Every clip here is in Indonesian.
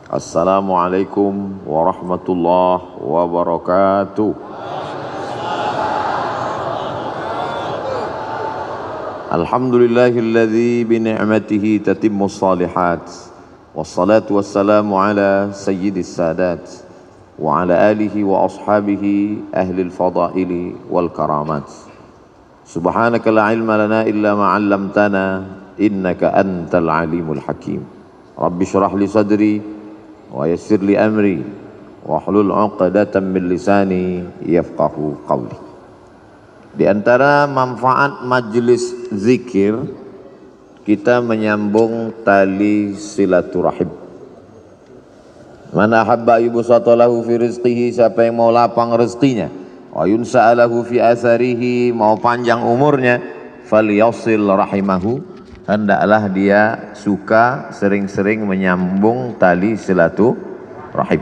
Assalamualaikum warahmatullahi wabarakatuh. Alhamdulillahilladzi bini'matihi tatimmus salihat. Wassalatu wassalamu ala sayyidis sadat wa ala alihi wa ashabihi ahlil fadaili wal karamat. Subhanaka la ilma lana illa ma 'allamtana innaka antal alimul hakim. Rabbi shrah li sadri wa yassir li amri wa hlul 'uqdatam min lisani yafqahu qawli. Di antara manfaat majlis zikir, kita menyambung tali silaturahim. Man ahabba yubsatalahu fi rizqihi, siapa yang mau lapang rezekinya, wa yunsa'alahu fi atharihi, mau panjang umurnya, falyasil rahimahu, hendaklah dia suka sering-sering menyambung tali silaturahim.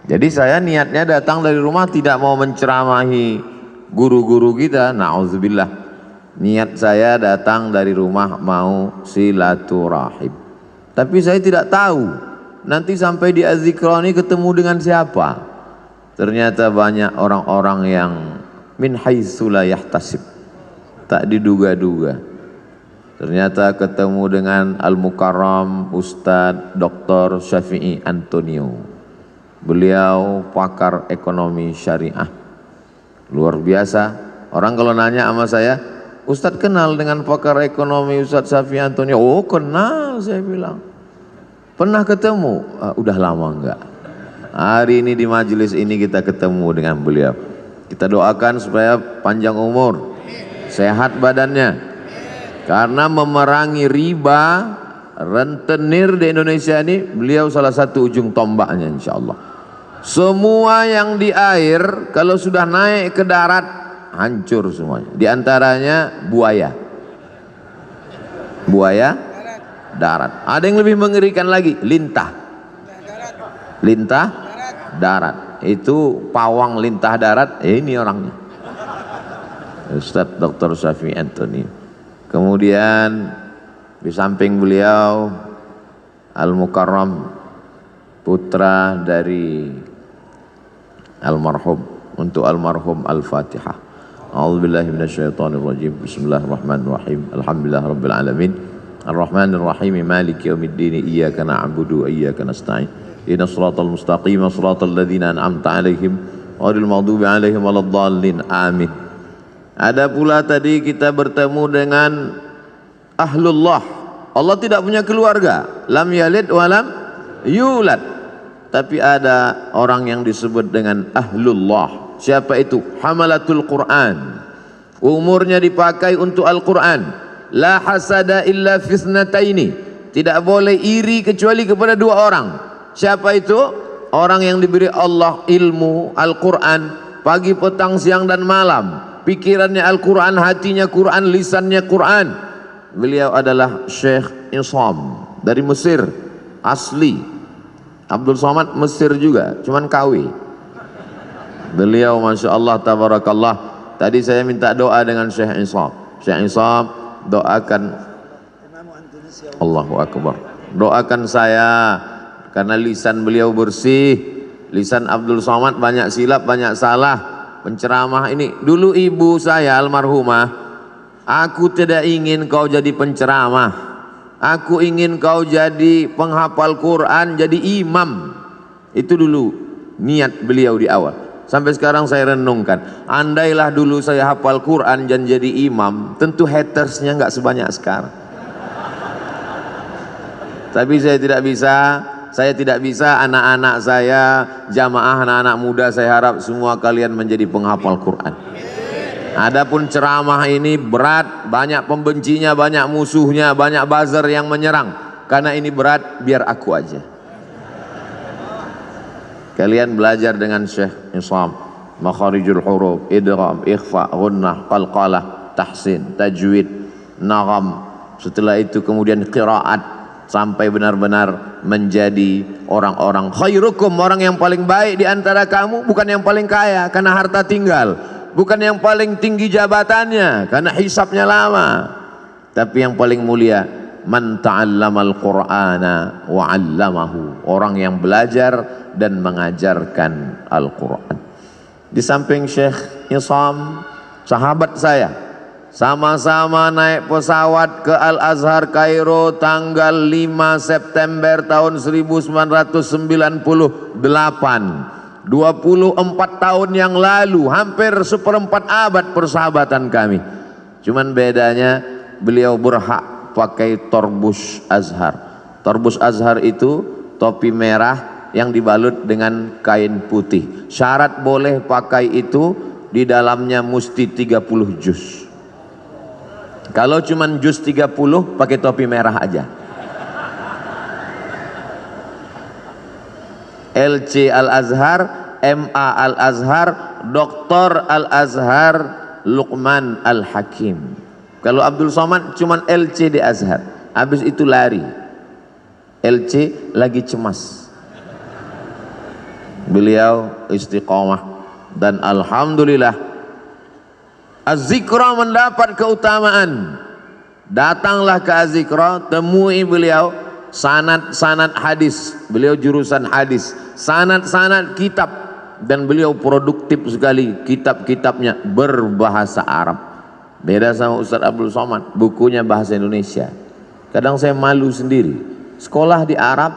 Jadi saya niatnya datang dari rumah tidak mau menceramahi guru-guru kita, na'udzubillah. Niat saya datang dari rumah mau silaturahim. Tapi saya tidak tahu nanti sampai di Az-Zikrani ketemu dengan siapa. Ternyata banyak orang-orang yang min haitsu la yahtasib, tak diduga-duga. Ternyata ketemu dengan Al-Mukarram Ustadz Dr. Syafi'i Antonio. Beliau pakar ekonomi syariah. Luar biasa. Orang kalau nanya sama saya, Ustadz kenal dengan pakar ekonomi Ustadz Syafi'i Antonio? Oh kenal, saya bilang. Pernah ketemu? Udah lama enggak. Hari ini di majelis ini kita ketemu dengan beliau. Kita doakan supaya panjang umur, sehat badannya. Karena memerangi riba, rentenir di Indonesia ini, beliau salah satu ujung tombaknya insya Allah. Semua yang di air kalau sudah naik ke darat hancur semuanya. Di antaranya buaya. Buaya darat. Ada yang lebih mengerikan lagi, lintah. Lintah darat. Itu pawang lintah darat, ini orangnya. Ustadz Dr. Syafi'i Antonio. Kemudian di samping beliau Al-Mukarram, putra dari almarhum. Untuk almarhum Al-Fatihah. A'udzubillahi minasyaitonirrajim. Bismillahirrahmanirrahim. Alhamdulillahirabbil alamin. Arrahmanirrahim. Maliki yaumiddin. Iyyaka na'budu wa iyyaka nasta'in. Ihdinas siratal mustaqim. Shiratal ladzina an'amta 'alaihim ghairil maghdubi 'alaihim waladdallin. Amin. Ada pula tadi kita bertemu dengan ahlullah. Allah tidak punya keluarga, lam yalid wa lam yulad. Tapi ada orang yang disebut dengan ahlullah. Siapa itu? Hamalatul Quran. Umurnya dipakai untuk Al-Quran. La hasada illa fisnataini. Tidak boleh iri kecuali kepada dua orang. Siapa itu? Orang yang diberi Allah ilmu Al-Quran pagi, petang, siang dan malam. Pikirannya Al-Quran, hatinya Quran, lisannya Quran. Beliau adalah Syekh Isam dari Mesir asli. Abdul Somad Mesir juga, cuman KW. Beliau Masya Allah tabarakallah. Tadi saya minta doa dengan Syekh Isam. Syekh Isam doakan, Allahu Akbar, doakan saya karena lisan beliau bersih. Lisan Abdul Somad banyak silap, banyak salah. Penceramah ini, dulu ibu saya almarhumah, aku tidak ingin kau jadi penceramah, aku ingin kau jadi penghafal Quran, jadi imam. Itu dulu niat beliau di awal. Sampai sekarang saya renungkan, andailah dulu saya hafal Quran dan jadi imam, tentu hatersnya nggak sebanyak sekarang. Tapi saya tidak bisa, anak-anak saya, jamaah anak-anak muda, saya harap semua kalian menjadi penghafal Quran. Adapun ceramah ini berat, banyak pembencinya, banyak musuhnya, banyak buzzer yang menyerang. Karena ini berat, biar aku aja. Kalian belajar dengan Syekh Isam, makharijul huruf, idgham, ikhfa, ghunnah, qalqalah, tahsin, tajwid, nagham. Setelah itu kemudian qiraat, sampai benar-benar menjadi orang-orang khairukum, orang yang paling baik di antara kamu, bukan yang paling kaya karena harta tinggal, bukan yang paling tinggi jabatannya karena hisabnya lama, tapi yang paling mulia man ta'allamal Qur'ana wa 'allamahu, orang yang belajar dan mengajarkan Al-Qur'an. Di samping Syekh Isam, sahabat saya, sama-sama naik pesawat ke Al-Azhar Kairo tanggal 5 September tahun 1998. 24 tahun yang lalu, hampir seperempat abad persahabatan kami. Cuman bedanya beliau berhak pakai torbus Azhar. Torbus Azhar itu topi merah yang dibalut dengan kain putih. Syarat boleh pakai itu, di dalamnya mesti 30 juz. Kalau cuman juz 30, pakai topi merah aja. LC Al-Azhar, MA Al-Azhar, Doktor Al-Azhar, Luqman Al-Hakim. Kalau Abdul Somad cuman LC di Azhar, habis itu lari. LC lagi cemas. Beliau istiqomah dan alhamdulillah Az-Zikra mendapat keutamaan. Datanglah ke Az-Zikra, temui beliau, sanad hadis, beliau jurusan hadis, sanad kitab, dan beliau produktif sekali, kitab-kitabnya berbahasa Arab. Beda sama Ustaz Abdul Somad, bukunya bahasa Indonesia. Kadang saya malu sendiri, sekolah di Arab,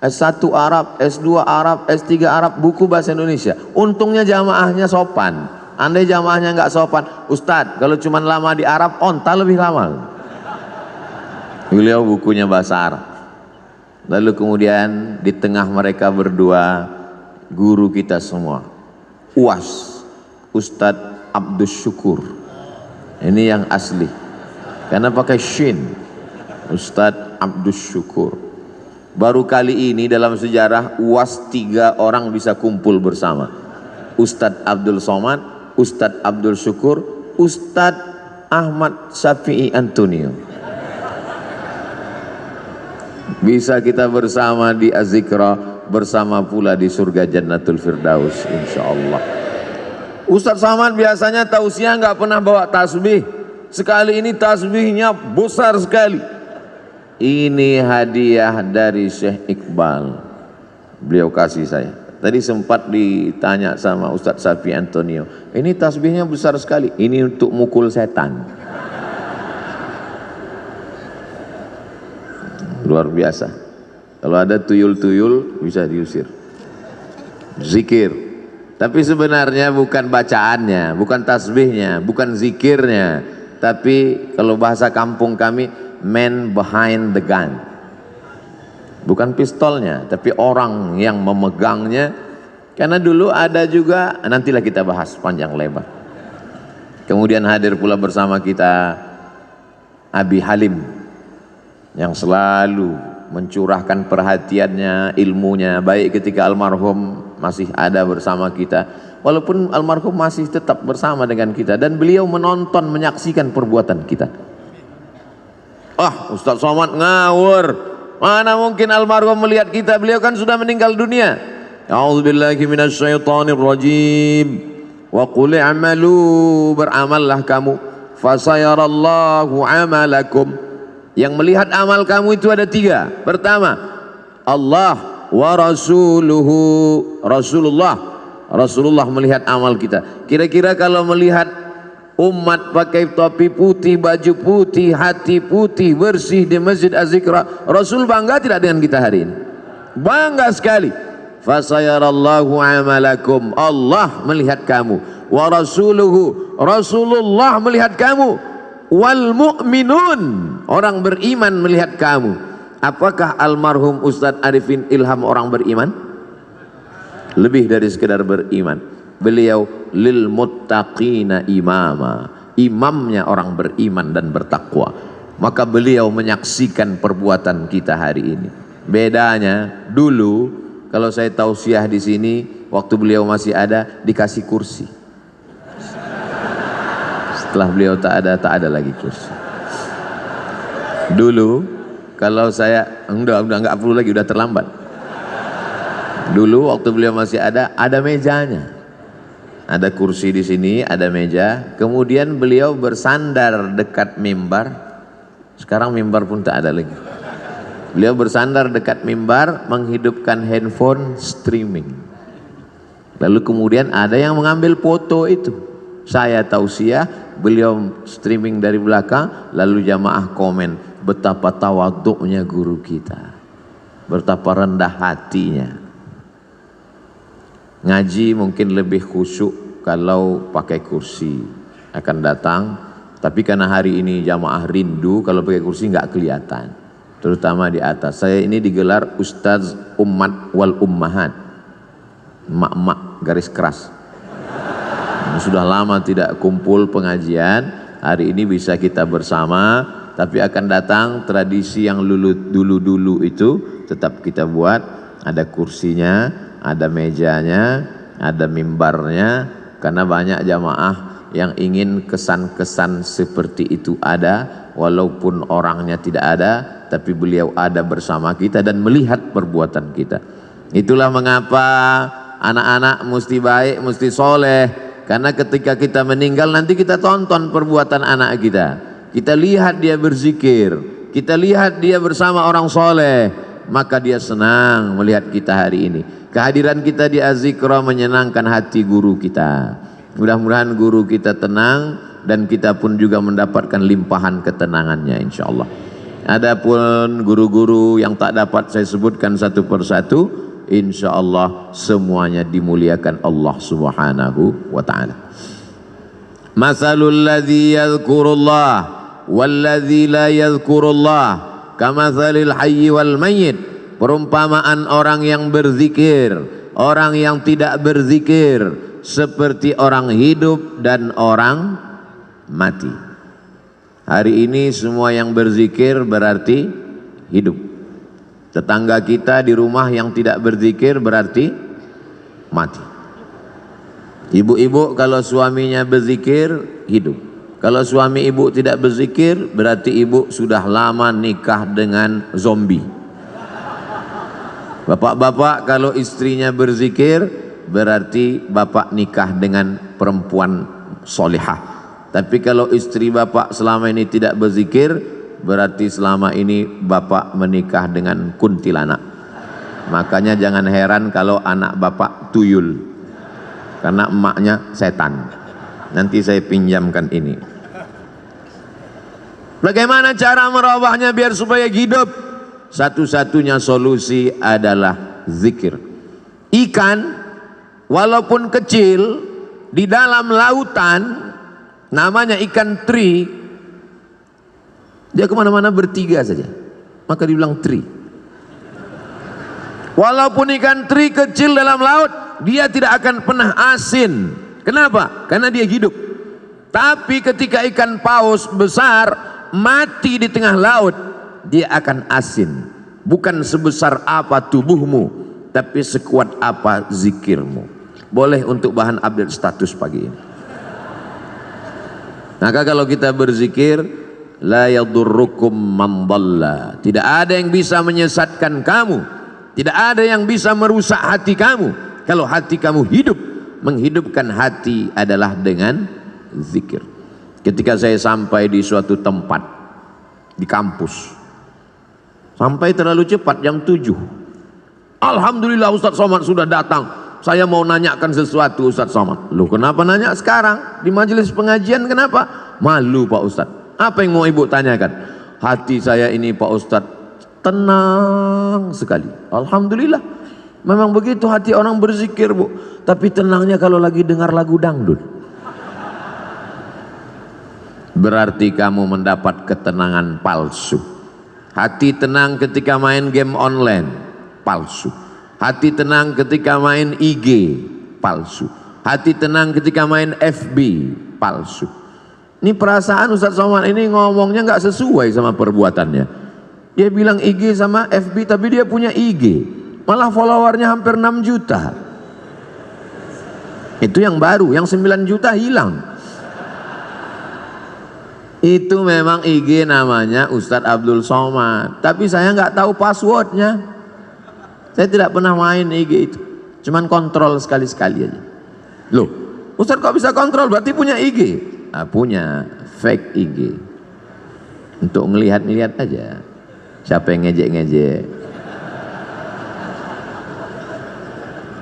S1 Arab, S2 Arab, S3 Arab, buku bahasa Indonesia. Untungnya jamaahnya sopan. Andai jamaahnya nggak sopan, Ustadz kalau cuma lama di Arab, onta lebih lama. Beliau bukunya bahasa Arab. Lalu kemudian di tengah mereka berdua, guru kita semua, UAS, Ustadz Abdus Syukur. Ini yang asli, karena pakai shin, Ustadz Abdus Syukur. Baru kali ini dalam sejarah UAS 3 orang bisa kumpul bersama. Ustadz Abdul Somad, Ustadz Abdul Syukur, Ustadz Ahmad Syafi'i Antonio. Bisa kita bersama di Az-Zikra, bersama pula di surga Jannatul Firdaus insyaallah. Ustadz Somad biasanya tausiah nggak pernah bawa tasbih. Sekali ini tasbihnya besar sekali. Ini hadiah dari Syekh Iqbal, beliau kasih saya. Tadi sempat ditanya sama Ustadz Syafi'i Antonio, ini tasbihnya besar sekali, ini untuk mukul setan. Luar biasa. Kalau ada tuyul-tuyul bisa diusir. Zikir. Tapi sebenarnya bukan bacaannya, bukan tasbihnya, bukan zikirnya, tapi kalau bahasa kampung kami, man behind the gun. Bukan pistolnya, tapi orang yang memegangnya. Karena dulu ada juga, nantilah kita bahas panjang lebar. Kemudian hadir pula bersama kita Abi Halim, yang selalu mencurahkan perhatiannya, ilmunya, baik ketika almarhum masih ada bersama kita, walaupun almarhum masih tetap bersama dengan kita, dan beliau menonton, menyaksikan perbuatan kita. Ustadz Somad ngawur, mana mungkin almarhum melihat kita, beliau kan sudah meninggal dunia. A'udzubillahi minasyaitonir rajim. Wa qul i'malu, beramallah kamu, fasayarallahu amalakum. Yang melihat amal kamu itu ada 3. Pertama, Allah wa rasuluhu, Rasulullah melihat amal kita. Kira-kira kalau melihat umat pakai topi putih, baju putih, hati putih, bersih di Masjid Az-Zikra, Rasul bangga tidak dengan kita hari ini? Bangga sekali. Fasayarallahu amalakum, Allah melihat kamu, wa rasuluhu, Rasulullah melihat kamu, wal mu'minun, orang beriman melihat kamu. Apakah almarhum Ustadz Arifin Ilham orang beriman? Lebih dari sekedar beriman, beliau lil muttaqina imama, imamnya orang beriman dan bertakwa. Maka beliau menyaksikan perbuatan kita hari ini. Bedanya dulu kalau saya tausiah di sini, waktu beliau masih ada, dikasih kursi. Setelah beliau tak ada lagi kursi. Dulu kalau saya udah nggak perlu lagi, udah terlambat. Dulu waktu beliau masih ada mejanya. Ada kursi di sini, ada meja. Kemudian beliau bersandar dekat mimbar Sekarang mimbar pun tak ada lagi. Beliau bersandar dekat mimbar, menghidupkan handphone streaming. Lalu kemudian ada yang mengambil foto itu. Saya tausiah, beliau streaming dari belakang, lalu jamaah komen, betapa tawaduknya guru kita, betapa rendah hatinya. Ngaji mungkin lebih khusyuk kalau pakai kursi akan datang, tapi karena hari ini jamaah rindu, kalau pakai kursi nggak kelihatan, terutama di atas. Saya ini digelar Ustaz Ummat wal Ummahat, emak-emak garis keras. Sudah lama tidak kumpul pengajian, hari ini bisa kita bersama, tapi akan datang tradisi yang dulu-dulu itu tetap kita buat, ada kursinya, ada mejanya, ada mimbarnya, karena banyak jamaah yang ingin kesan-kesan seperti itu ada, walaupun orangnya tidak ada, tapi beliau ada bersama kita dan melihat perbuatan kita. Itulah mengapa anak-anak mesti baik, mesti soleh, karena ketika kita meninggal nanti kita tonton perbuatan anak kita. Kita lihat dia berzikir, kita lihat dia bersama orang soleh, maka dia senang melihat kita hari ini. Kehadiran kita di Az-Zikra menyenangkan hati guru kita. Mudah-mudahan guru kita tenang dan kita pun juga mendapatkan limpahan ketenangannya insyaallah. Adapun guru-guru yang tak dapat saya sebutkan satu persatu, insyaallah semuanya dimuliakan Allah Subhanahu wa taala. Masalul ladzi yadhkurullah walladzi la yadhkurullah kamatsalil hayyi wal mayyit. Perumpamaan orang yang berzikir, orang yang tidak berzikir, seperti orang hidup dan orang mati. Hari ini semua yang berzikir berarti hidup. Tetangga kita di rumah yang tidak berzikir berarti mati. Ibu-ibu kalau suaminya berzikir hidup. Kalau suami ibu tidak berzikir berarti ibu sudah lama nikah dengan zombie. Bapak-bapak kalau istrinya berzikir berarti bapak nikah dengan perempuan solihah. Tapi kalau istri bapak selama ini tidak berzikir berarti selama ini bapak menikah dengan kuntilanak. Makanya jangan heran kalau anak bapak tuyul, karena emaknya setan. Nanti saya pinjamkan ini. Bagaimana cara merubahnya biar supaya hidup? Satu-satunya solusi adalah zikir. Ikan walaupun kecil di dalam lautan, namanya ikan teri, dia kemana-mana bertiga saja, maka dibilang teri. Walaupun ikan teri kecil dalam laut, dia tidak akan pernah asin. Kenapa? Karena dia hidup. Tapi ketika ikan paus besar mati di tengah laut, dia akan asin. Bukan sebesar apa tubuhmu, tapi sekuat apa zikirmu. Boleh untuk bahan update status pagi ini. Maka kalau kita berzikir, la yadurrukum man dhalla. Tidak ada yang bisa menyesatkan kamu, tidak ada yang bisa merusak hati kamu. Kalau hati kamu hidup, menghidupkan hati adalah dengan zikir. Ketika saya sampai di suatu tempat di kampus, sampai terlalu cepat jam 7. Alhamdulillah Ustaz Somad sudah datang. Saya mau nanyakan sesuatu Ustaz Somad. Loh, kenapa nanya sekarang? Di majelis pengajian kenapa? Malu Pak Ustaz. Apa yang mau ibu tanyakan? Hati saya ini Pak Ustaz tenang sekali. Alhamdulillah. Memang begitu hati orang berzikir bu. Tapi tenangnya kalau lagi dengar lagu dangdut. Berarti kamu mendapat ketenangan palsu. Hati tenang ketika main game online, palsu. Hati tenang ketika main IG, palsu. Hati tenang ketika main FB, palsu. Ini perasaan Ustaz Somad ini ngomongnya nggak sesuai sama perbuatannya. Dia bilang IG sama FB, tapi dia punya IG, malah followernya hampir 6 juta. Itu yang baru, yang 9 juta hilang. Itu memang IG namanya Ustadz Abdul Somad, tapi saya nggak tahu passwordnya. Saya tidak pernah main IG itu, cuman kontrol sekali-sekali aja. Loh, Ustadz kok bisa kontrol? Berarti punya IG? Punya fake IG. untuk ngelihat-ngelihat aja siapa yang ngejek-ngejek.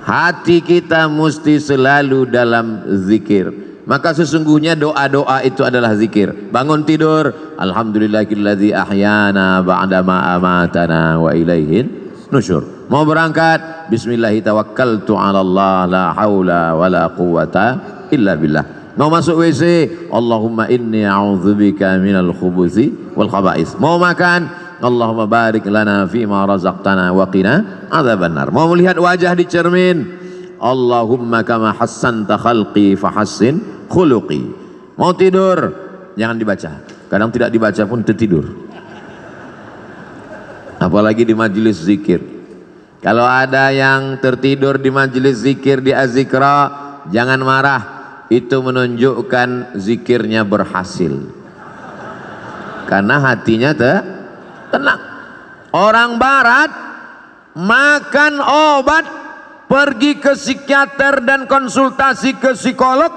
Hati kita mesti selalu dalam zikir. Maka sesungguhnya doa-doa itu adalah zikir. Bangun tidur, alhamdulillahilladzi ahyana ba'dama amatana wa ilaihin nusyur. Mau berangkat, bismillahi tawakkaltu 'ala Allah la haula wala quwata illa billah. Mau masuk WC, Allahumma inni a'udzubika minal khubuthi wal khaba'is. Mau makan, Allahumma barik lana fima razaqtana wa qina adzabannar. Mau melihat wajah di cermin, Allahumma kama hassanta khalqi fahassin khuluqi. Mau tidur, jangan dibaca. Kadang tidak dibaca pun tertidur. Apalagi di majelis zikir. Kalau ada yang tertidur di majelis zikir di azikra, jangan marah. Itu menunjukkan zikirnya berhasil. Karena hatinya tenang. Orang barat makan obat, pergi ke psikiater dan konsultasi ke psikolog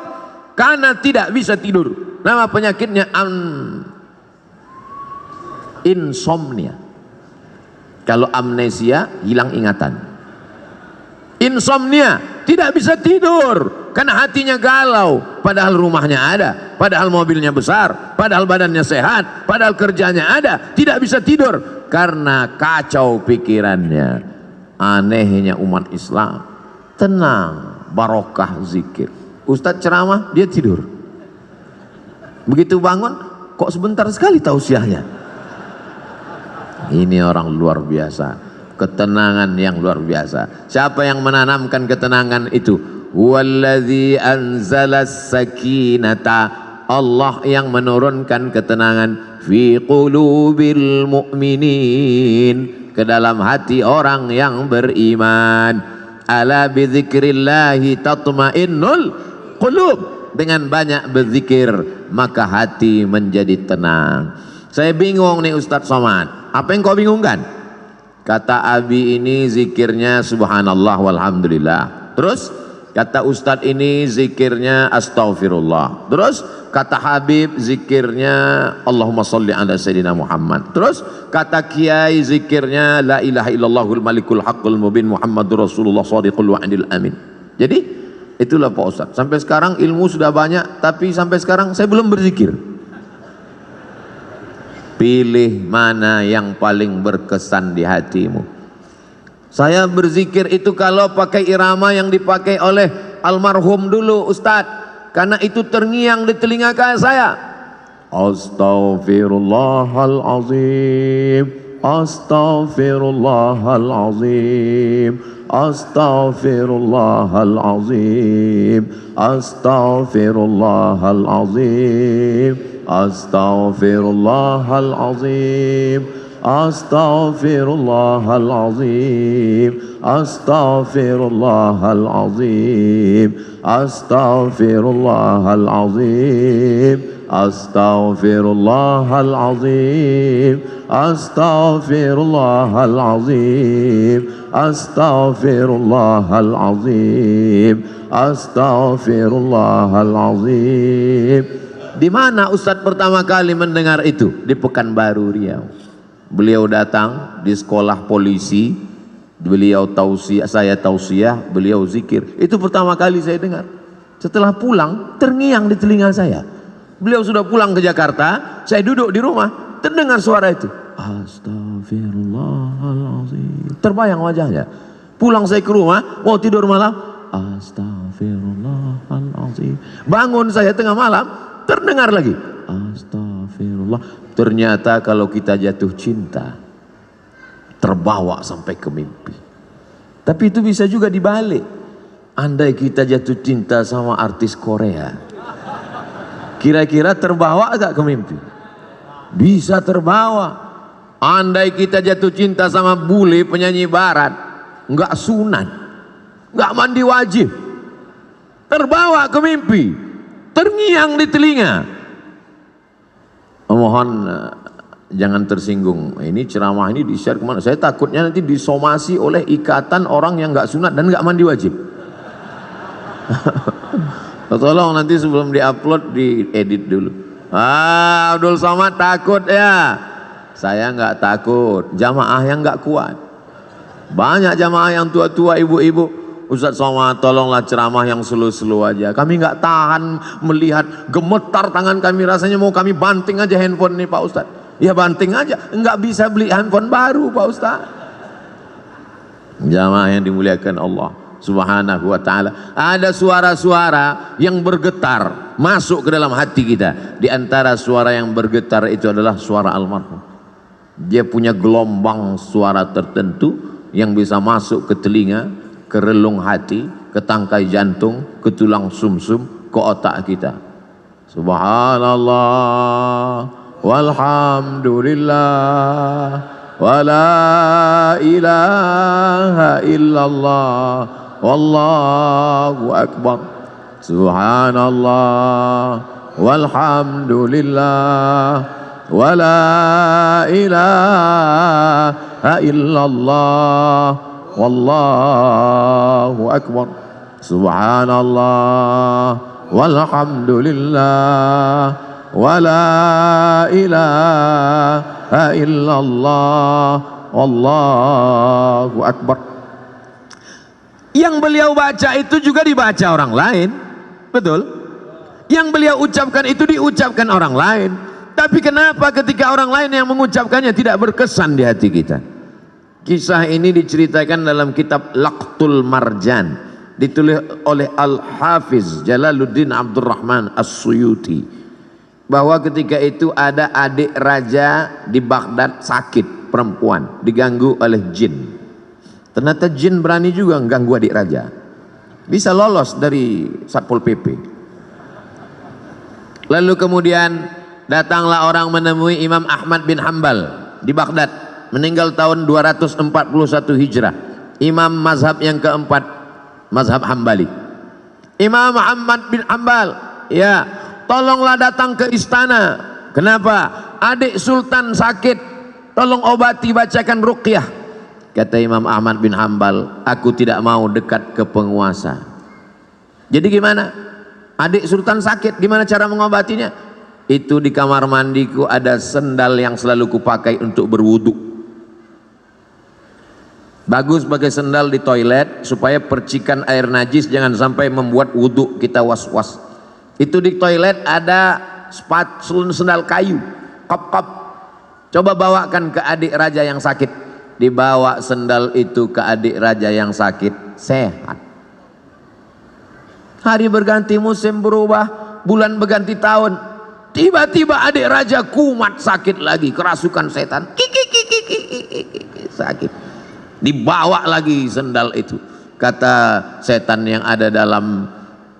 karena tidak bisa tidur. Nama penyakitnya insomnia. Kalau amnesia, hilang ingatan. Insomnia, tidak bisa tidur karena hatinya galau, padahal rumahnya ada, padahal mobilnya besar, padahal badannya sehat, padahal kerjanya ada, tidak bisa tidur karena kacau pikirannya. Anehnya umat Islam, tenang, barokah zikir. Ustadz ceramah, dia tidur. Begitu bangun, kok sebentar sekali tausiahnya. Ini orang luar biasa. Ketenangan yang luar biasa. Siapa yang menanamkan ketenangan itu? Wallazi anzalas sakinata. Allah yang menurunkan ketenangan fi qulubil mu'minin, ke dalam hati orang yang beriman. Ala bidzikrillahi tatmainnul qulub. Dengan banyak berzikir maka hati menjadi tenang. Saya bingung nih Ustadz Somad. Apa yang kau bingungkan? Kata Abi ini zikirnya subhanallah walhamdulillah. Terus kata Ustadz ini zikirnya astaghfirullah. Terus kata Habib zikirnya Allahumma sholli ala sayyidina Muhammad. Terus kata Kiai zikirnya la ilaha illallahul malikul haqqul mubin Muhammadur Rasulullah shadiqul wa'dil amin. Jadi itulah Pak Ustadz. Sampai sekarang ilmu sudah banyak, tapi sampai sekarang saya belum berzikir. Pilih mana yang paling berkesan di hatimu. Saya berzikir itu kalau pakai irama yang dipakai oleh almarhum dulu Ustadz, karena itu terngiang di telinga saya. Astaghfirullahalazim, astaghfirullahalazim, astaghfirullahalazim, astaghfirullahalazim, astaghfirullahalazim, astaghfirullahalazim, astaghfirullahalazim, astaghfirullahalazim, astaghfirullahalazim, astaghfirullahalazim, astaghfirullahalazim, astaghfirullahalazim. Di mana Ustadz pertama kali mendengar itu? Di Pekanbaru Riau. Beliau datang di sekolah polisi, beliau tausiah, saya tausiah, beliau zikir. Itu pertama kali saya dengar. Setelah pulang, terngiang di telinga saya. Beliau sudah pulang ke Jakarta, saya duduk di rumah, terdengar suara itu. Astaghfirullahaladzim. Terbayang wajahnya. Pulang saya ke rumah, mau tidur malam, astaghfirullahaladzim. Bangun saya tengah malam, terdengar lagi astagfirullah. Ternyata kalau kita jatuh cinta terbawa sampai ke mimpi. Tapi itu bisa juga dibalik. Andai kita jatuh cinta sama artis Korea, kira-kira terbawa agak ke mimpi? Bisa terbawa. Andai kita jatuh cinta sama bule penyanyi barat, nggak sunat, nggak mandi wajib, terbawa ke mimpi, terngiang di telinga. Mohon jangan tersinggung. Ini ceramah ini di-share kemana? Saya takutnya nanti disomasi oleh ikatan orang yang nggak sunat dan nggak mandi wajib. Tolong nanti sebelum diupload diedit dulu. Abdul Somad takut ya. Saya nggak takut, jamaah yang nggak kuat. Banyak jamaah yang tua-tua, ibu-ibu, Ustaz Somad tolonglah ceramah yang slow-slow aja. Kami nggak tahan melihat, gemetar tangan kami, rasanya mau kami banting aja handphone nih Pak Ustaz. Ya banting aja, nggak bisa beli handphone baru Pak Ustaz. Jamaah yang dimuliakan Allah Subhanahu wa ta'ala, ada suara-suara yang bergetar masuk ke dalam hati kita. Di antara suara yang bergetar itu adalah suara almarhum. Dia punya gelombang suara tertentu yang bisa masuk ke telinga, ke relung hati, ke tangkai jantung, ke tulang sumsum, ke otak kita. Subhanallah walhamdulillah wala ilaha illallah wallahu akbar. Subhanallah walhamdulillah wala ilaha illallah wallahu akbar. Subhanallah walhamdulillah wala ilaha illallah wallahu akbar. Yang beliau baca itu juga dibaca orang lain, betul? Yang beliau ucapkan itu diucapkan orang lain. Tapi kenapa ketika orang lain yang mengucapkannya tidak berkesan di hati kita? Kisah ini diceritakan dalam kitab Laqtul Marjan, ditulis oleh Al-Hafiz Jalaluddin Abdurrahman As-Suyuti, bahwa ketika itu ada adik raja di Baghdad sakit, perempuan, diganggu oleh jin. Ternyata jin berani juga mengganggu adik raja, bisa lolos dari Satpol PP. Lalu kemudian datanglah orang menemui Imam Ahmad bin Hanbal di Baghdad, meninggal tahun 241 Hijrah, imam mazhab yang keempat, mazhab Hambali. Imam Ahmad bin Hanbal, ya tolonglah datang ke istana. Kenapa? Adik sultan sakit, tolong obati, bacakan ruqyah. Kata Imam Ahmad bin Hanbal, aku tidak mau dekat ke penguasa. Jadi gimana? Adik sultan sakit, gimana cara mengobatinya? Itu di kamar mandiku ada sendal yang selalu kupakai untuk berwudu. Bagus pakai sendal di toilet supaya percikan air najis jangan sampai membuat wudu kita was-was. Itu di toilet ada sendal kayu, kop-kop. Coba bawakan ke adik raja yang sakit. Dibawa sendal itu ke adik raja yang sakit, sehat. Hari berganti, musim berubah, bulan berganti tahun, tiba-tiba adik raja kumat sakit lagi, kerasukan setan, sakit. Dibawa lagi sendal itu. Kata setan yang ada dalam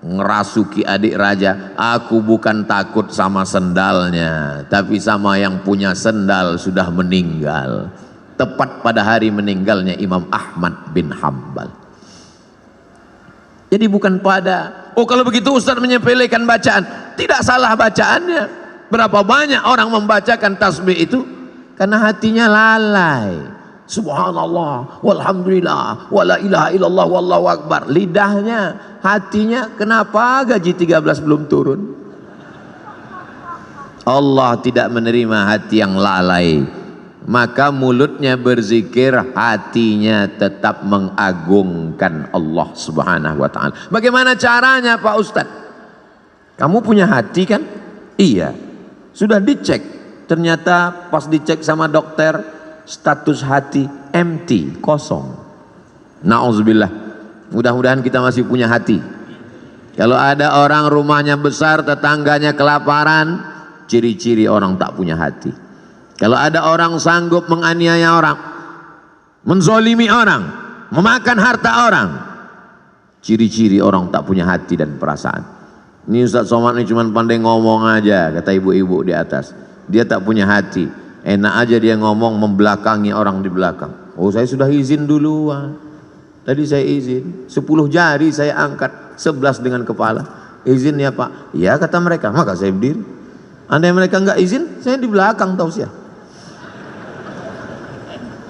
ngerasuki adik raja, aku bukan takut sama sendalnya, tapi sama yang punya sendal sudah meninggal. Tepat pada hari meninggalnya Imam Ahmad bin Hanbal. Jadi bukan pada, oh kalau begitu Ustaz menyepelekan bacaan. Tidak salah bacaannya. Berapa banyak orang membacakan tasbih itu karena hatinya lalai. Subhanallah walhamdulillah wala ilaha illallah wallahu akbar. Lidahnya, hatinya kenapa gaji 13 belum turun? Allah tidak menerima hati yang lalai. Maka mulutnya berzikir, hatinya tetap mengagungkan Allah Subhanahu wa ta'ala. Bagaimana caranya Pak Ustadz? Kamu punya hati kan? Iya. Sudah dicek. Ternyata pas dicek sama dokter, status hati empty, kosong. Na'udzubillah. Mudah-mudahan kita masih punya hati. Kalau ada orang rumahnya besar, tetangganya kelaparan, ciri-ciri orang tak punya hati. Kalau ada orang sanggup menganiaya orang, menzolimi orang, memakan harta orang, ciri-ciri orang tak punya hati dan perasaan. Ini Ustaz Somad ini cuma pandai ngomong aja, kata ibu-ibu di atas. Dia tak punya hati. Enak aja dia ngomong membelakangi orang di belakang. Oh saya sudah izin duluan. Tadi saya izin, 10 jari saya angkat, 11 dengan kepala. Izin ya Pak. Ya kata mereka, maka saya berdiri. Andai mereka enggak izin, saya di belakang tausiah.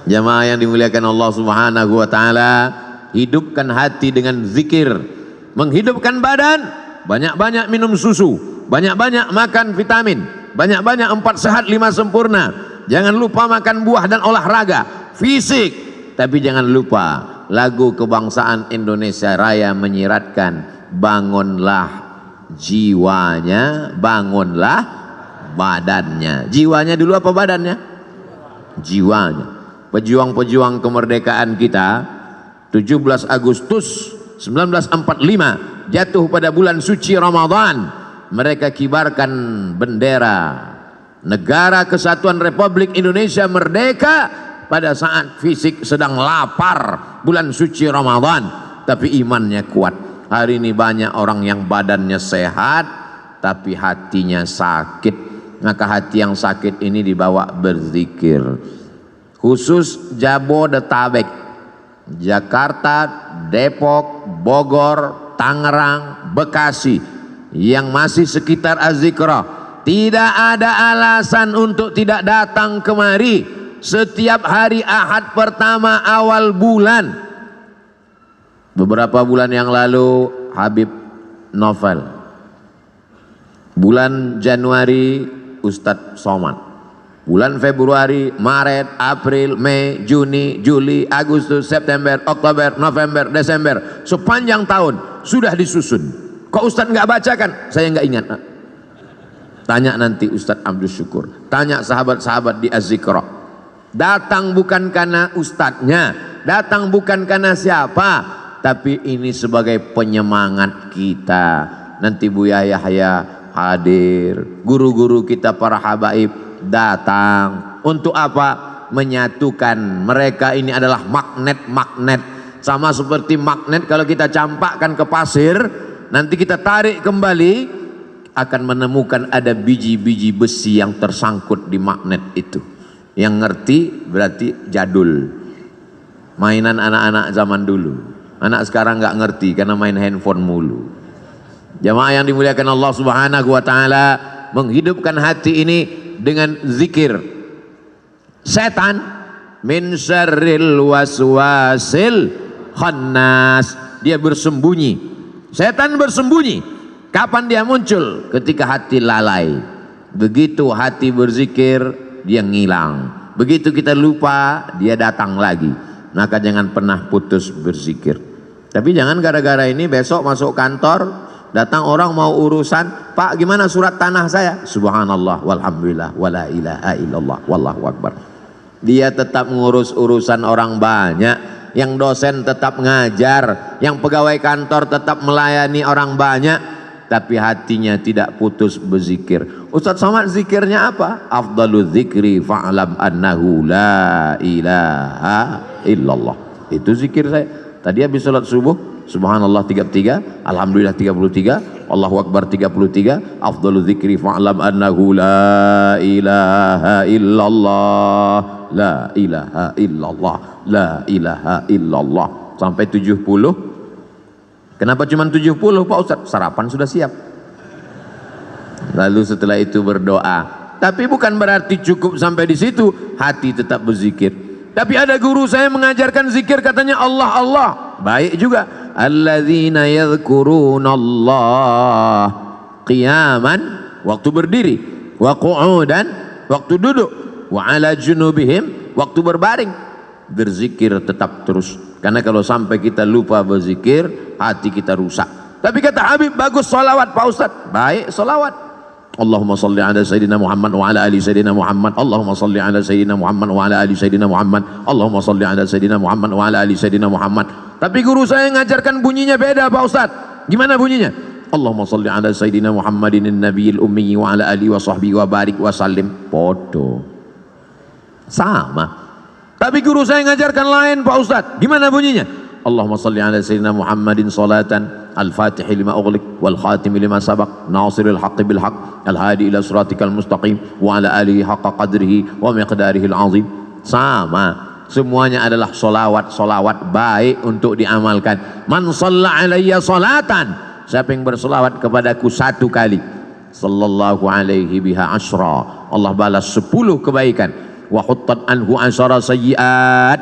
Jamaah yang dimuliakan Allah Subhanahu wa ta'ala, hidupkan hati dengan zikir. Menghidupkan badan, banyak-banyak minum susu, banyak-banyak makan vitamin, banyak-banyak 4 sehat 5 sempurna. Jangan lupa makan buah dan olahraga fisik. Tapi jangan lupa lagu kebangsaan Indonesia Raya menyiratkan, bangunlah jiwanya, bangunlah badannya. Jiwanya dulu apa badannya? Jiwanya. Pejuang-pejuang kemerdekaan kita 17 Agustus 1945 jatuh pada bulan suci Ramadan. Mereka kibarkan bendera Negara Kesatuan Republik Indonesia merdeka pada saat fisik sedang lapar bulan suci Ramadan, tapi imannya kuat. Hari ini banyak orang yang badannya sehat tapi hatinya sakit. Maka hati yang sakit ini dibawa berzikir. Khusus Jabodetabek, Jakarta, Depok, Bogor, Tangerang, Bekasi yang masih sekitar Az-Zikra, tidak ada alasan untuk tidak datang kemari setiap hari Ahad pertama awal bulan. Beberapa bulan yang lalu Habib Novel, bulan Januari Ustadz Somad, bulan Februari, Maret, April, Mei, Juni, Juli, Agustus, September, Oktober, November, Desember, sepanjang tahun sudah disusun. Kok Ustadz nggak bacakan? Saya nggak ingat. Tanya nanti Ustadz Abdul Syukur, tanya sahabat-sahabat di Az-Zikra. Datang bukan karena ustadznya, datang bukan karena siapa, tapi ini sebagai penyemangat kita. Nanti Buya Yahya hadir, guru-guru kita para habaib datang. Untuk apa? Menyatukan. Mereka ini adalah magnet-magnet. Sama seperti magnet kalau kita campakkan ke pasir, nanti kita tarik kembali, akan menemukan ada biji-biji besi yang tersangkut di magnet itu. Yang ngerti berarti jadul, mainan anak-anak zaman dulu. Anak sekarang nggak ngerti karena main handphone mulu. Jamaah yang dimuliakan Allah Subhanahu wa taala, menghidupkan hati ini dengan zikir. Setan min syarril waswasil khannas, dia bersembunyi. Setan bersembunyi. Kapan dia muncul? Ketika hati lalai. Begitu hati berzikir, dia ngilang. Begitu kita lupa, dia datang lagi. Maka jangan pernah putus berzikir. Tapi jangan gara-gara ini besok masuk kantor, datang orang mau urusan, Pak gimana surat tanah saya? Subhanallah walhamdulillah wala ilaha illallah wallahu akbar. Dia tetap ngurus urusan orang banyak. Yang dosen tetap ngajar, yang pegawai kantor tetap melayani orang banyak, tapi hatinya tidak putus berzikir. Ustadz Somad zikirnya apa? Afdalul zikri fa'lam annahu la ilaha illallah. Itu zikir saya. Tadi habis salat subuh, subhanallah 33, alhamdulillah 33, Allahu akbar 33, afdalul zikri fa'lam annahu la ilaha illallah, la ilaha illallah, la ilaha illallah, sampai 70. Kenapa cuma 70 Pak Ustadz? Sarapan sudah siap. Lalu setelah itu berdoa. Tapi bukan berarti cukup sampai di situ, hati tetap berzikir. Tapi ada guru saya mengajarkan zikir, katanya Allah Allah. Baik juga. Alladzina yadhkurunallah qiyaman, waktu berdiri, wa qu'udan, waktu duduk, wa ala junubihim, waktu berbaring. Berzikir tetap terus. Karena kalau sampai kita lupa berzikir, hati kita rusak. Tapi kata Habib, bagus solawat Pak Ustadz. Baik solawat. Allahumma salli ala Sayyidina Muhammad wa ala ali Sayyidina Muhammad. Allahumma salli ala Sayyidina Muhammad wa ala ali Sayyidina Muhammad. Allahumma salli ala Sayyidina Muhammad wa ala ali Sayyidina Muhammad. Tapi guru saya ngajarkan bunyinya beda Pak Ustadz. Gimana bunyinya? Allahumma salli ala Sayyidina Muhammadin nabiyil ummi wa ala ali wa sahbihi wa barik wa sallim. Podo. Sama. Tapi guru saya ngajarkan lain Pak Ustadz. Gimana bunyinya? Allahumma salli ala Sayyidina Muhammadin salatan al-fatihi lima ughliq wal khatimi lima sabaq nasiril haqqi bil haqq al hadi ila siratikal mustaqim wa ala alihi haqqa qadrihi wa miqdarihi al-azim. Sama. Semuanya adalah solawat baik untuk diamalkan. Man shalla alayya salatan, siapa yang bersolawat kepadaku 1 kali, sallallahu alaihi biha asyra, Allah balas 10 kebaikan. Wa huttat anhu asyara sayyiat,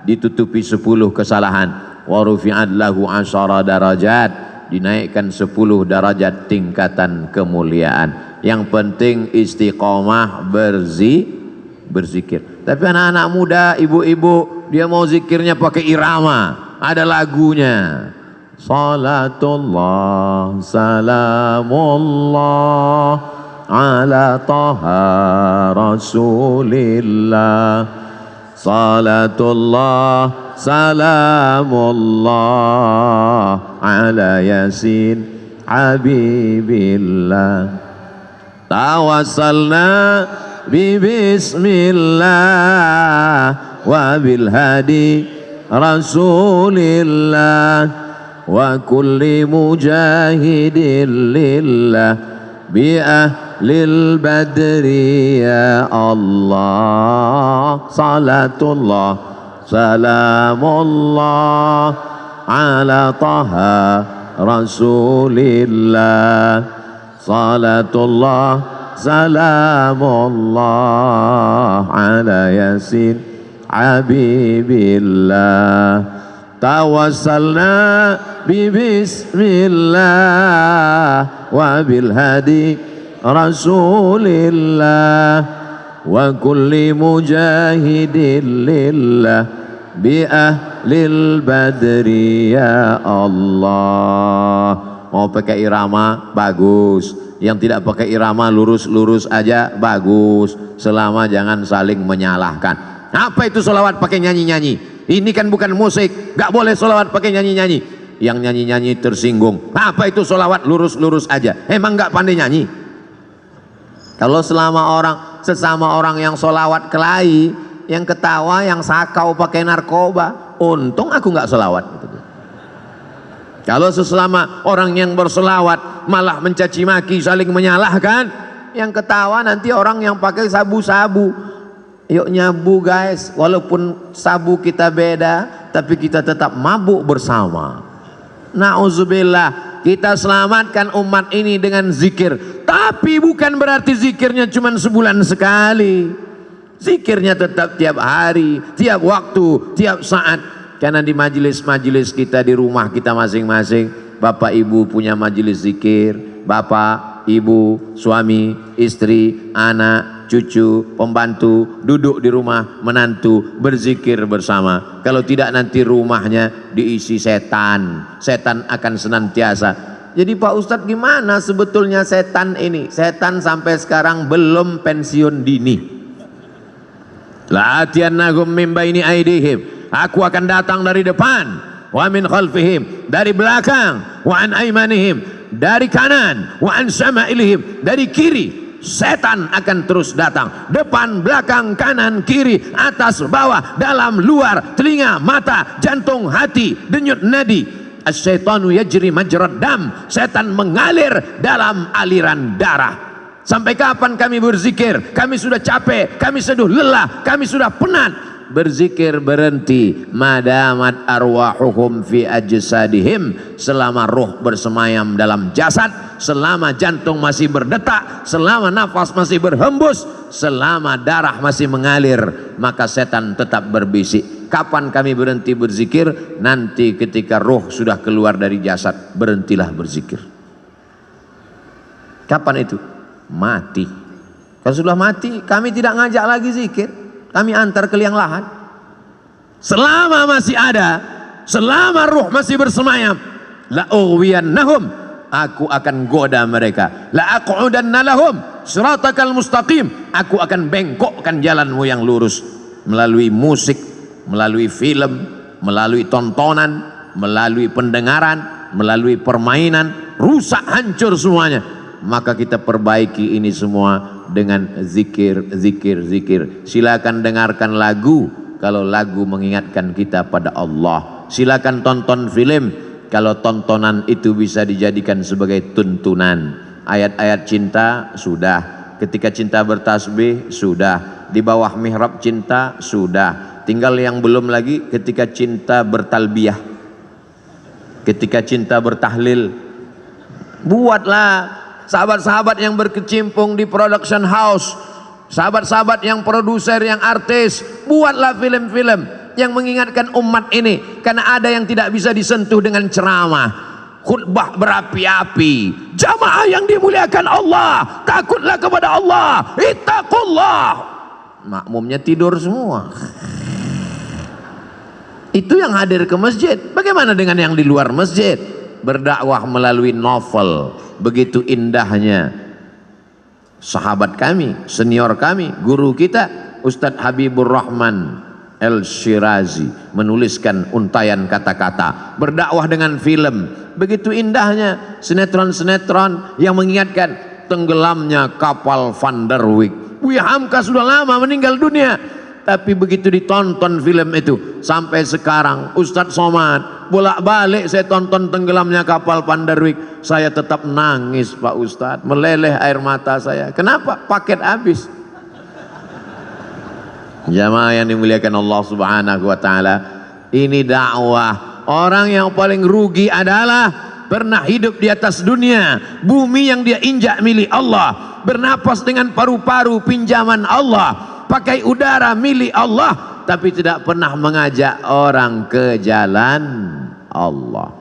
ditutupi 10 kesalahan. Wa rufi'at lahu asyara darajat, dinaikkan 10 derajat tingkatan kemuliaan. Yang penting istiqomah berzikir. Tapi anak-anak muda, ibu-ibu, dia mau zikirnya pakai irama, ada lagunya. Salatullah salamullah ala taha rasulillah. Salatullah salamullah ala yasin habibillah. Tawassalna bi bismillah wa bil hadi rasulillah wa kulli mujahidin lillah bi ahlil badri ya Allah. Salatullah salamullah ala taha rasulillah. Salatullah salamullah ala yasin habibillah. Tawassalna bi bismillah wa bil hadi rasulillah wa kulli mujahidin lillah bi ahlil badri ya Allah. Mau pakai irama bagus, yang tidak pakai irama lurus-lurus aja bagus, selama jangan saling menyalahkan. Apa itu sholawat pakai nyanyi-nyanyi? Ini kan bukan musik, gak boleh sholawat pakai nyanyi-nyanyi. Yang nyanyi-nyanyi tersinggung. Apa itu sholawat lurus-lurus aja? Emang gak pandai nyanyi? Kalau sesama orang yang sholawat kelahi, yang ketawa, yang sakau pakai narkoba, untung aku gak sholawat. Kalau sesama orang yang bersolawat malah mencaci maki, saling menyalahkan, yang ketawa nanti orang yang pakai sabu-sabu. Yuk nyabu guys, walaupun sabu kita beda, tapi kita tetap mabuk bersama. Na'udzubillah, kita selamatkan umat ini dengan zikir. Tapi bukan berarti zikirnya cuma sebulan sekali. Zikirnya tetap tiap hari, tiap waktu, tiap saat. Karena di majelis-majelis kita, di rumah kita masing-masing, bapak ibu punya majelis zikir. Bapak, ibu, suami, istri, anak, cucu, pembantu, duduk di rumah, menantu, berzikir bersama. Kalau tidak nanti rumahnya diisi setan. Setan akan senantiasa. Jadi Pak Ustadz, gimana sebetulnya setan ini? Setan sampai sekarang belum pensiun dini. La'atiyannahum min baini aidihim. Aku akan datang dari depan, wa min khalfihim, dari belakang, wa an aimanihim, dari kanan, wa an syama'ilihim, dari kiri. Setan akan terus datang, depan, belakang, kanan, kiri, atas, bawah, dalam, luar, telinga, mata, jantung, hati, denyut nadi. Asyaitanu yajri majrad dam. Setan mengalir dalam aliran darah. Sampai kapan kami berzikir? Kami sudah capek, kami sudah lelah, kami sudah penat. Berzikir berhenti. Madamat arwahuhum fi ajsadihim. Selama ruh bersemayam dalam jasad, selama jantung masih berdetak, selama nafas masih berhembus, selama darah masih mengalir, maka setan tetap berbisik. Kapan kami berhenti berzikir? Nanti ketika ruh sudah keluar dari jasad, berhentilah berzikir. Kapan itu? Mati. Kalau sudah mati, kami tidak ngajak lagi zikir, kami antar ke liang lahat. Selama masih ada, selama ruh masih bersemayam, la ughwiyannahum, aku akan goda mereka. La aqudanna lahum siratakal mustaqim, aku akan bengkokkan jalanmu yang lurus. Melalui musik, melalui film, melalui tontonan, melalui pendengaran, melalui permainan, rusak hancur semuanya. Maka kita perbaiki ini semua dengan zikir, zikir, zikir. Silakan dengarkan lagu kalau lagu mengingatkan kita pada Allah. Silakan tonton film kalau tontonan itu bisa dijadikan sebagai tuntunan. Ayat-ayat cinta sudah, ketika cinta bertasbih sudah, di bawah mihrab cinta sudah. Tinggal yang belum lagi ketika cinta bertalbiyah, ketika cinta bertahlil. Buatlah sahabat-sahabat yang berkecimpung di production house, sahabat-sahabat yang produser, yang artis, buatlah film-film yang mengingatkan umat ini. Karena ada yang tidak bisa disentuh dengan ceramah. khutbah berapi-api. Jamaah yang dimuliakan Allah, takutlah kepada Allah, ittaqullah. Makmumnya tidur semua. Itu yang hadir ke masjid. Bagaimana dengan yang di luar masjid? Berdakwah melalui novel. Begitu indahnya sahabat kami, senior kami, guru kita Ustadz Habibur Rahman El-Shirazi menuliskan untayan kata-kata. Berdakwah dengan film. Begitu indahnya sinetron-sinetron yang mengingatkan tenggelamnya kapal Van der Wijk. Buya Hamka sudah lama meninggal dunia, tapi begitu ditonton film itu sampai sekarang Ustadz Somad bolak-balik saya tonton tenggelamnya kapal Van der Wijk, saya tetap nangis Pak Ustadz, meleleh air mata saya. Kenapa? Paket habis. Jamaah yang dimuliakan Allah Subhanahu wa taala, ini dakwah. Orang yang paling rugi adalah pernah hidup di atas dunia, bumi yang dia injak milik Allah, bernapas dengan paru-paru pinjaman Allah, pakai udara milik Allah, tapi tidak pernah mengajak orang ke jalan Allah.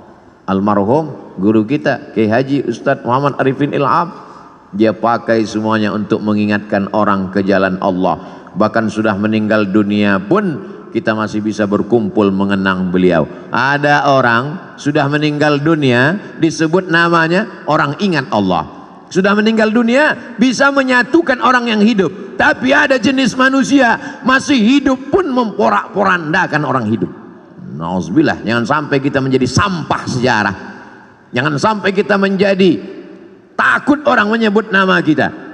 Almarhum guru kita Kiai Haji Ustadz Muhammad Arifin Ilham, dia pakai semuanya untuk mengingatkan orang ke jalan Allah. Bahkan sudah meninggal dunia pun kita masih bisa berkumpul mengenang beliau. Ada orang sudah meninggal dunia disebut namanya, orang ingat Allah. Sudah meninggal dunia bisa menyatukan orang yang hidup. Tapi ada jenis manusia masih hidup pun memporak-porandakan orang hidup. Nauzubillah, jangan sampai kita menjadi sampah sejarah. Jangan sampai kita menjadi takut orang menyebut nama kita.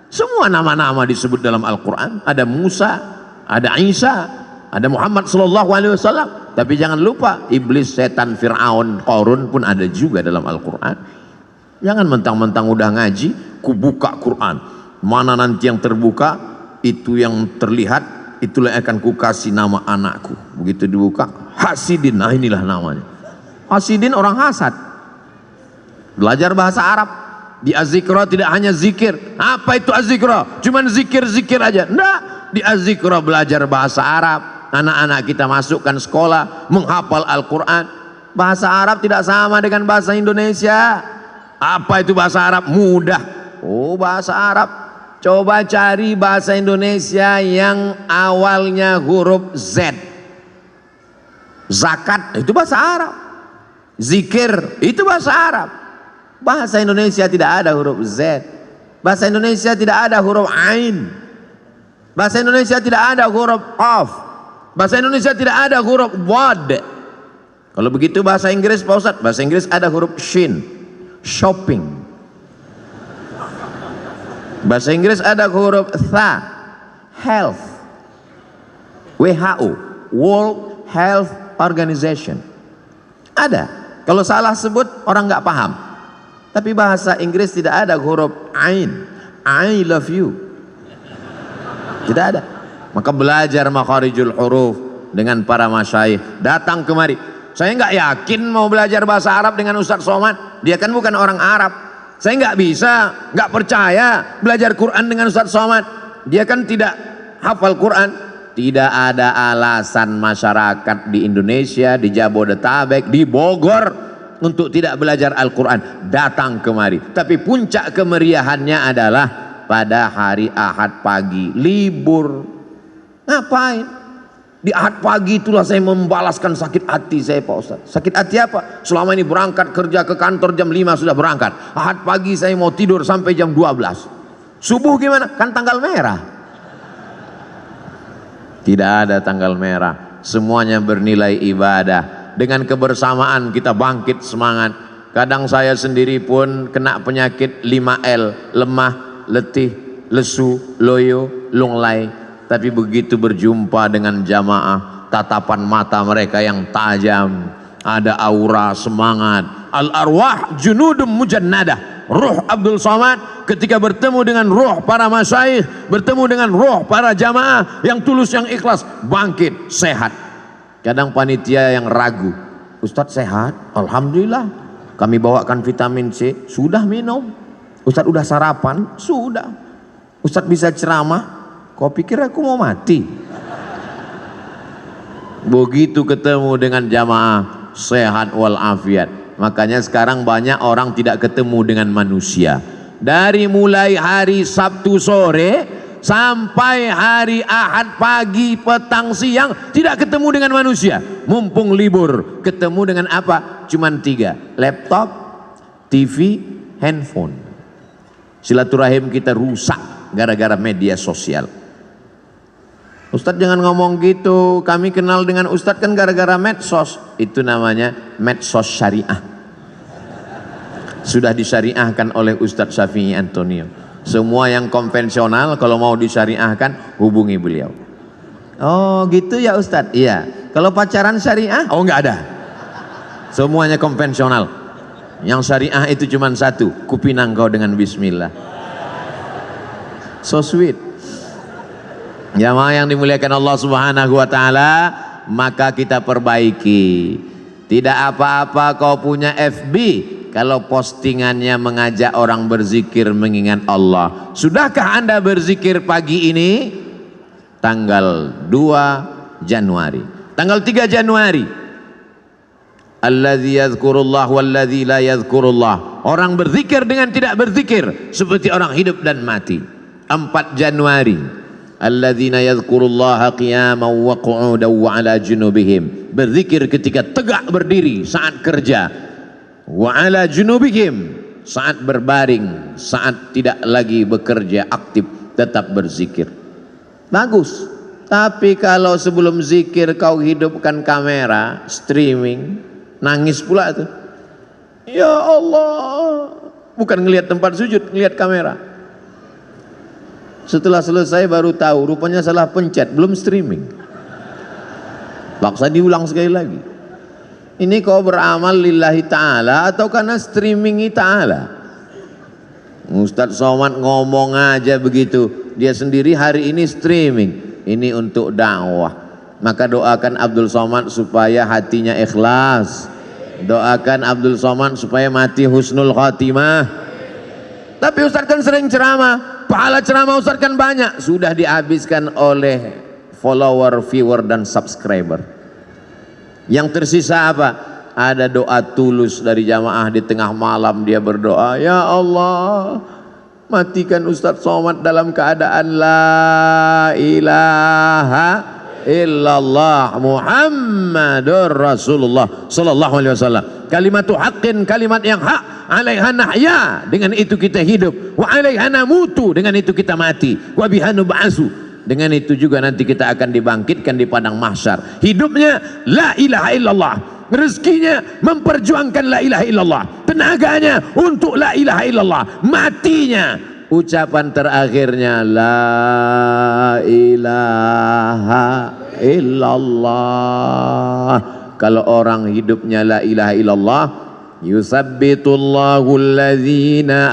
Semua nama-nama disebut dalam Al-Quran. Ada Musa, ada Isa, ada Muhammad SAW. Tapi jangan lupa iblis, setan, Fir'aun, Qarun pun ada juga dalam Al-Quran. Jangan mentang-mentang udah ngaji, ku buka Quran. Mana nanti yang terbuka, itu yang terlihat, itulah yang akan ku kasih nama anakku. Begitu dibuka, Hasidin, nah inilah namanya. Hasidin orang hasad. Belajar bahasa Arab. Di Az-Zikra tidak hanya zikir. Apa itu Az-Zikra? Cuman zikir-zikir aja. Enggak. Di Az-Zikra belajar bahasa Arab. Anak-anak kita masukkan sekolah, menghafal Al-Quran. Bahasa Arab tidak sama dengan bahasa Indonesia. Apa itu bahasa Arab? Mudah. Oh, bahasa Arab. Coba cari bahasa Indonesia yang awalnya huruf Z. Zakat, itu bahasa Arab. Zikir, itu bahasa Arab. Bahasa Indonesia tidak ada huruf Z. Bahasa Indonesia tidak ada huruf Ain. Bahasa Indonesia tidak ada huruf Qaf. Bahasa Indonesia tidak ada huruf Wad. Kalau begitu bahasa Inggris Pak Ustadz, bahasa Inggris ada huruf Shin. Shopping. Bahasa Inggris ada huruf Tha. Health. WHO, World Health Organization. Ada. Kalau salah sebut orang nggak paham. Tapi bahasa Inggris tidak ada huruf Ain. I love you. Tidak ada. Maka belajar makharijul huruf dengan para masyayikh. Datang kemari. Saya nggak yakin mau belajar bahasa Arab dengan Ustadz Somad. Dia kan bukan orang Arab. Saya nggak bisa, nggak percaya belajar Quran dengan Ustadz Somad. Dia kan tidak hafal Quran. Tidak ada alasan masyarakat di Indonesia, di Jabodetabek, di Bogor untuk tidak belajar Al-Quran. Datang kemari. Tapi puncak kemeriahannya adalah pada hari Ahad pagi, libur. Ngapain? Di Ahad pagi itulah saya membalaskan sakit hati saya Pak Ustaz. Sakit hati apa? Selama ini berangkat kerja ke kantor jam 5 sudah berangkat. Ahad pagi saya mau tidur sampai jam 12. Subuh gimana? Kan tanggal merah. Tidak ada tanggal merah. Semuanya bernilai ibadah. Dengan kebersamaan kita bangkit semangat. Kadang saya sendiri pun kena penyakit 5L, lemah, letih, lesu, loyo, lunglai. Tapi begitu berjumpa dengan jamaah, tatapan mata mereka yang tajam, ada aura semangat. Al-arwah junudum mujannadah. Ruh Abdul Somad ketika bertemu dengan ruh para masyayikh, bertemu dengan ruh para jamaah yang tulus, yang ikhlas, bangkit, sehat. Kadang panitia yang ragu, Ustadz sehat? Alhamdulillah. Kami bawakan vitamin C, sudah minum. Ustadz udah sarapan? Sudah. Ustadz bisa ceramah? Kau pikir aku mau mati? Begitu ketemu dengan jamaah sehat walafiat, Makanya sekarang banyak orang tidak ketemu dengan manusia. Dari mulai hari Sabtu sore sampai hari Ahad pagi, petang, siang tidak ketemu dengan manusia. Mumpung libur, ketemu dengan apa? Cuman 3, laptop, TV, handphone. Silaturahim kita rusak gara-gara media sosial. Ustadz jangan ngomong gitu, kami kenal dengan Ustadz kan gara-gara medsos. Itu namanya medsos syariah. Sudah disyariahkan oleh Ustadz Syafi'i Antonio. Semua yang konvensional kalau mau disyariahkan hubungi beliau. Oh gitu ya Ustadz? Iya. Kalau pacaran syariah? Oh nggak ada. Semuanya konvensional. Yang syariah itu cuma 1, kupinang kau dengan bismillah. So sweet. Jamaah yang dimuliakan Allah Subhanahu wa taala, maka kita perbaiki. Tidak apa-apa kau punya FB kalau postingannya mengajak orang berzikir mengingat Allah. Sudahkah Anda berzikir pagi ini? Tanggal 2 Januari. Tanggal 3 Januari. Alladzi yadhkurullah walladzi la yadhkurullah. Orang berzikir dengan tidak berzikir seperti orang hidup dan mati. 4 Januari. Alladzina yadhkurullaha qiyaman wa qu'udan wa 'ala junubihim. Berzikir ketika tegak berdiri saat kerja. Wa 'ala junubihim, saat berbaring, saat tidak lagi bekerja aktif tetap berzikir. Bagus. Tapi kalau sebelum zikir kau hidupkan kamera, streaming, nangis pula tuh. Ya Allah. Bukan ngelihat tempat sujud, ngelihat kamera. Setelah selesai baru tahu rupanya salah pencet, belum streaming. Paksa diulang sekali lagi. Ini kau beramal lillahi ta'ala atau karena streamingi ta'ala? Ustadz Somad ngomong aja begitu, dia sendiri hari ini streaming. Ini untuk dakwah. Maka doakan Abdul Somad supaya hatinya ikhlas. Doakan Abdul Somad supaya mati husnul khatimah. Tapi Ustadz kan sering ceramah, pahala ceramah Ustadz kan banyak, sudah dihabiskan oleh follower, viewer dan subscriber. Yang tersisa apa? Ada doa tulus dari jamaah di tengah malam dia berdoa, ya Allah matikan Ustadz Somad dalam keadaan la ilaha illallah Muhammadur Rasulullah sallallahu alaihi wasallam. Kalimatu haqqin, kalimat yang hak, alaiha nahya, dengan itu kita hidup, wa alaiha namutu, dengan itu kita mati, wa biha nub'atsu, dengan itu juga nanti kita akan dibangkitkan di padang mahsyar. Hidupnya la ilaha illallah, rezekinya memperjuangkan la ilaha illallah, tenaganya untuk la ilaha illallah, matinya ucapan terakhirnya la ilaha illallah. Kalau orang hidupnya la ilaha illallah, yusabbitullahu alladzina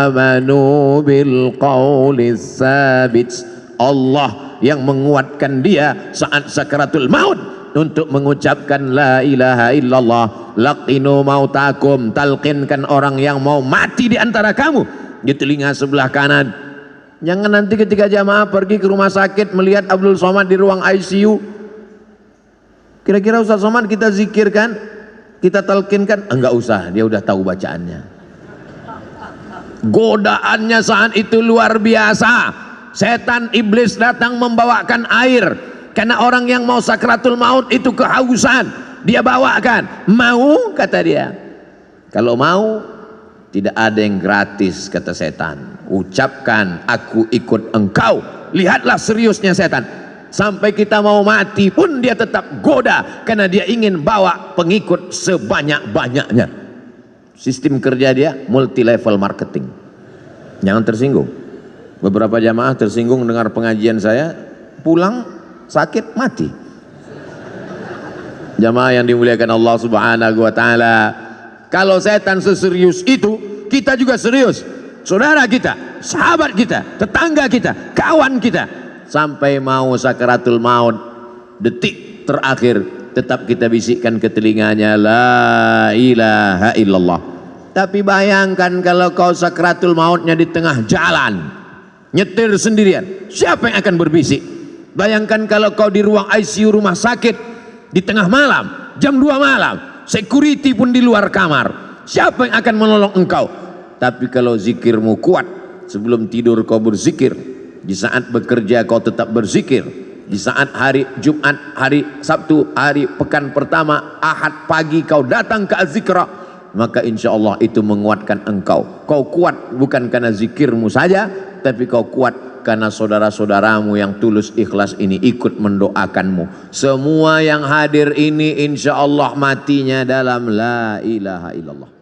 amanu bil qawlis sabit. Allah yang menguatkan dia saat sakaratul maut untuk mengucapkan la ilaha illallah. Laqinu mautakum, talqinkan orang yang mau mati di antara kamu di telinga sebelah kanan. Jangan nanti ketika jamaah pergi ke rumah sakit melihat Abdul Somad di ruang ICU, kira-kira Ustaz Somad kita zikirkan, kita talqinkan, enggak usah, dia udah tahu bacaannya. Godaannya saat itu luar biasa. Setan iblis datang membawakan air karena orang yang mau sakratul maut itu kehausan, dia bawakan. Mau, kata dia. Kalau mau, tidak ada yang gratis, kata setan. Ucapkan aku ikut engkau. Lihatlah seriusnya setan. Sampai kita mau mati pun dia tetap goda karena dia ingin bawa pengikut sebanyak-banyaknya. Sistem kerja dia multi level marketing. Jangan tersinggung. Beberapa jamaah tersinggung dengar pengajian saya, pulang sakit mati. Jamaah yang dimuliakan Allah Subhanahu wa taala, kalau setan seserius itu, kita juga serius. Saudara kita, sahabat kita, tetangga kita, kawan kita, sampai mau sakaratul maut, detik terakhir tetap kita bisikkan ke telinganya la ilaha illallah. Tapi bayangkan kalau kau sakaratul mautnya di tengah jalan, nyetir sendirian, siapa yang akan berbisik? Bayangkan kalau kau di ruang ICU rumah sakit di tengah malam, jam 2 malam, security pun di luar kamar. Siapa yang akan menolong engkau? Tapi kalau zikirmu kuat, sebelum tidur kau berzikir, di saat bekerja kau tetap berzikir, di saat hari Jumat, hari Sabtu, hari pekan pertama, Ahad pagi kau datang ke Az-Zikra, maka insya Allah itu menguatkan engkau. Kau kuat bukan karena zikirmu saja, tapi kau kuat karena saudara-saudaramu yang tulus ikhlas ini ikut mendoakanmu. Semua yang hadir ini insya Allah matinya dalam la ilaha illallah.